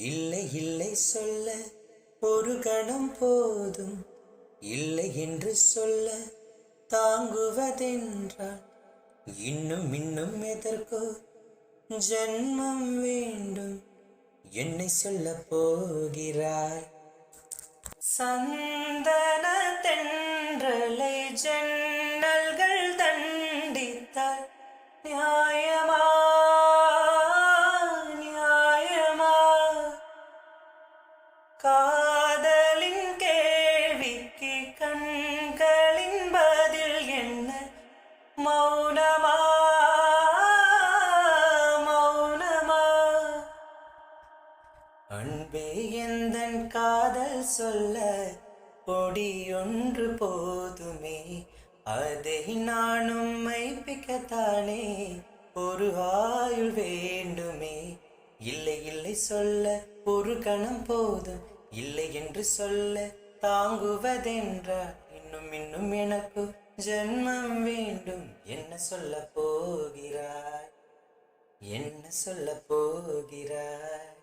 இல்லை இல்லை சொல்ல ஒரு கணம் போதும், இல்லை என்று சொல்ல தாங்குவதென்றால் இன்னும் இன்னும் எதற்கோ ஜன்மம் வேண்டும், என்னை சொல்ல போகிறாய். சந்தன தென்றலை ஜன்னல்கள் தண்டித்தாய், நியாயமா நியாயமா? காதலின் கேள்விக்கு கண்களின் பதில் என்ன? மௌனமா மௌனமா? அன்பே எந்தன் காதல் சொல்ல பொடியொன்று போதுமே, அதை நானும் மைப்பிக்கத்தானே ஒரு ஆயுள் வேண்டுமே. இல்லை இல்லை சொல்ல ஒரு கணம் போதும், இல்லை என்று சொல்ல தாங்குவதென்றால் இன்னும் இன்னும் எனக்கு ஜன்மம் வேண்டும், என்ன சொல்ல போகிறாய், என்ன சொல்ல போகிறாய்?